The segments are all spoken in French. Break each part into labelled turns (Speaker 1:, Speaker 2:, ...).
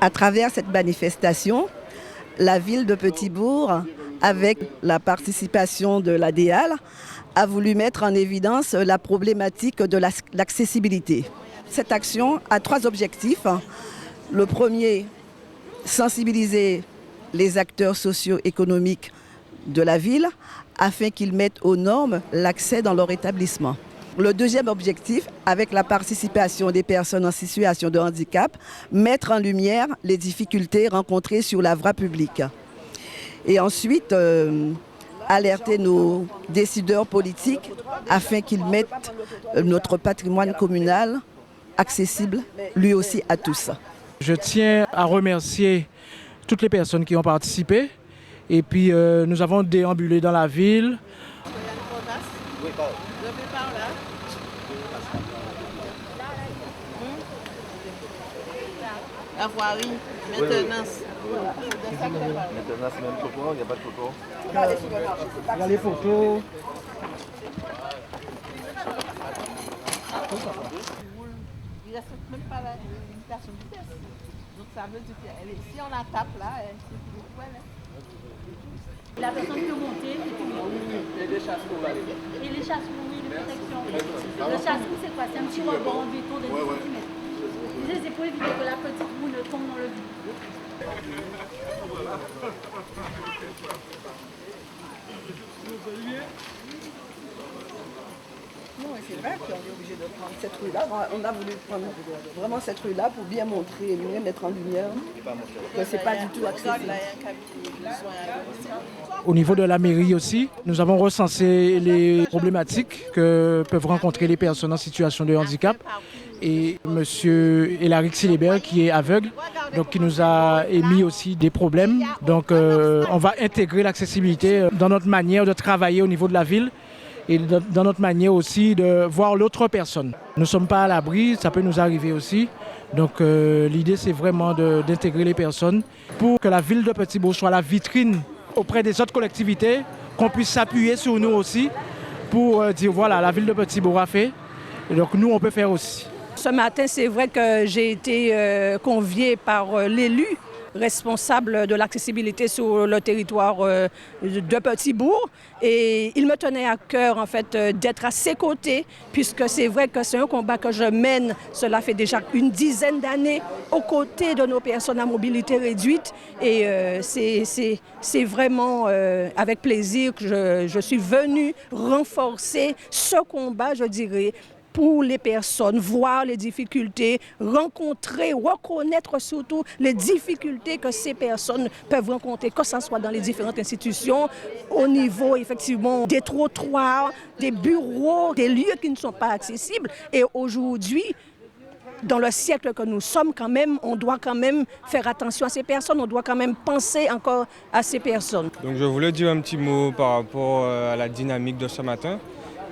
Speaker 1: À travers cette manifestation, la ville de Petit-Bourg, avec la participation de l'ADEAL, a voulu mettre en évidence la problématique de l'accessibilité. Cette action a 3 objectifs. Le premier, sensibiliser les acteurs socio-économiques de la ville afin qu'ils mettent aux normes l'accès dans leur établissement. Le deuxième objectif, avec la participation des personnes en situation de handicap, mettre en lumière les difficultés rencontrées sur la voie publique. Et ensuite, alerter nos décideurs politiques afin qu'ils mettent notre patrimoine communal accessible lui aussi à tous.
Speaker 2: Je tiens à remercier toutes les personnes qui ont participé. Et puis nous avons déambulé dans la ville.
Speaker 3: La voirie, maintenance.
Speaker 4: Maintenant, c'est même photo, il n'y a pas de photo.
Speaker 2: Il y a les photos.
Speaker 3: Il ne respecte même pas la limitation de vitesse. Donc ça veut dire que si on la tape là, c'est plus cool.
Speaker 5: La personne peut monter et tout.
Speaker 4: Et les chasse-trous là, les gars.
Speaker 5: Et les chasse-trous, oui, les protections. Le chasse-trou, c'est quoi? C'est un petit rebord en béton de 10 cm. C'est pour éviter que la petite roue ne tombe dans le vide.
Speaker 1: Non, c'est vrai qu'on est obligé de prendre cette rue-là. On a voulu prendre vraiment cette rue-là pour bien montrer et mieux mettre en lumière que ce n'est pas du tout accessible.
Speaker 2: Au niveau de la mairie aussi, nous avons recensé les problématiques que peuvent rencontrer les personnes en situation de handicap. Et M. Elaric Silébert, qui est aveugle, donc qui nous a émis aussi des problèmes. Donc on va intégrer l'accessibilité dans notre manière de travailler au niveau de la ville et dans notre manière aussi de voir l'autre personne. Nous ne sommes pas à l'abri, ça peut nous arriver aussi. Donc l'idée, c'est vraiment d'intégrer les personnes pour que la ville de Petit-Bourg soit la vitrine auprès des autres collectivités, qu'on puisse s'appuyer sur nous aussi pour dire voilà, la ville de Petit-Bourg a fait, et donc nous, on peut faire aussi.
Speaker 6: Ce matin, c'est vrai que j'ai été conviée par l'élu responsable de l'accessibilité sur le territoire de Petit-Bourg. Et il me tenait à cœur en fait d'être à ses côtés, puisque c'est vrai que c'est un combat que je mène, cela fait déjà une dizaine d'années, aux côtés de nos personnes à mobilité réduite. Et c'est vraiment avec plaisir que je suis venue renforcer ce combat, je dirais, pour les personnes, voir les difficultés, rencontrer, reconnaître surtout les difficultés que ces personnes peuvent rencontrer, que ce soit dans les différentes institutions, au niveau effectivement des trottoirs, des bureaux, des lieux qui ne sont pas accessibles. Et aujourd'hui, dans le siècle que nous sommes quand même, on doit quand même faire attention à ces personnes, on doit quand même penser encore à ces personnes.
Speaker 7: Donc je voulais dire un petit mot par rapport à la dynamique de ce matin.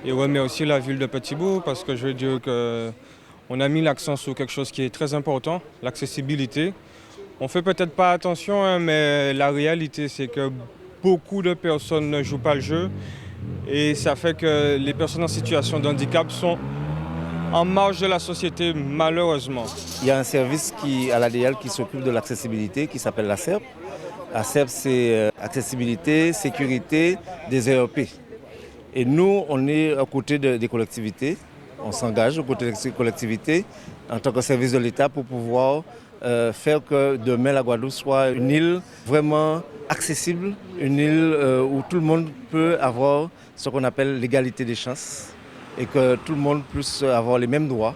Speaker 7: Et remercier la ville de Petit-Bourg parce que je veux dire qu'on a mis l'accent sur quelque chose qui est très important, l'accessibilité. On ne fait peut-être pas attention, mais la réalité c'est que beaucoup de personnes ne jouent pas le jeu et ça fait que les personnes en situation de handicap sont en marge de la société malheureusement.
Speaker 4: Il y a un service à l'ADEAL qui s'occupe de l'accessibilité qui s'appelle la CERP. La CERP c'est accessibilité, sécurité des ERP. Et nous, on est à côté des collectivités, on s'engage aux côtés des collectivités en tant que service de l'État pour pouvoir faire que demain la Guadeloupe soit une île vraiment accessible, une île où tout le monde peut avoir ce qu'on appelle l'égalité des chances et que tout le monde puisse avoir les mêmes droits,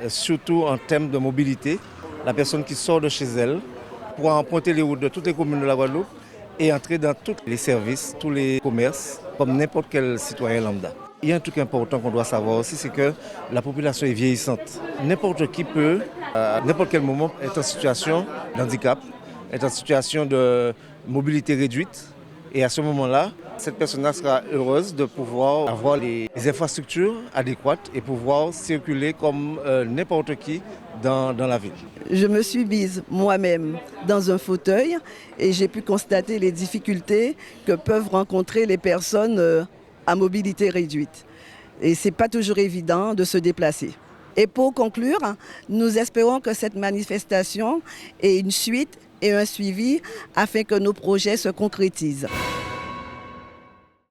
Speaker 4: surtout en termes de mobilité. La personne qui sort de chez elle pourra emprunter les routes de toutes les communes de la Guadeloupe et entrer dans tous les services, tous les commerces, comme n'importe quel citoyen lambda. Il y a un truc important qu'on doit savoir aussi, c'est que la population est vieillissante. N'importe qui peut, à n'importe quel moment, être en situation de handicap, être en situation de mobilité réduite. Et à ce moment-là, cette personne-là sera heureuse de pouvoir avoir les infrastructures adéquates et pouvoir circuler comme n'importe qui dans la ville.
Speaker 1: Je me suis mise moi-même dans un fauteuil et j'ai pu constater les difficultés que peuvent rencontrer les personnes à mobilité réduite. Et ce n'est pas toujours évident de se déplacer. Et pour conclure, nous espérons que cette manifestation ait une suite et un suivi afin que nos projets se concrétisent.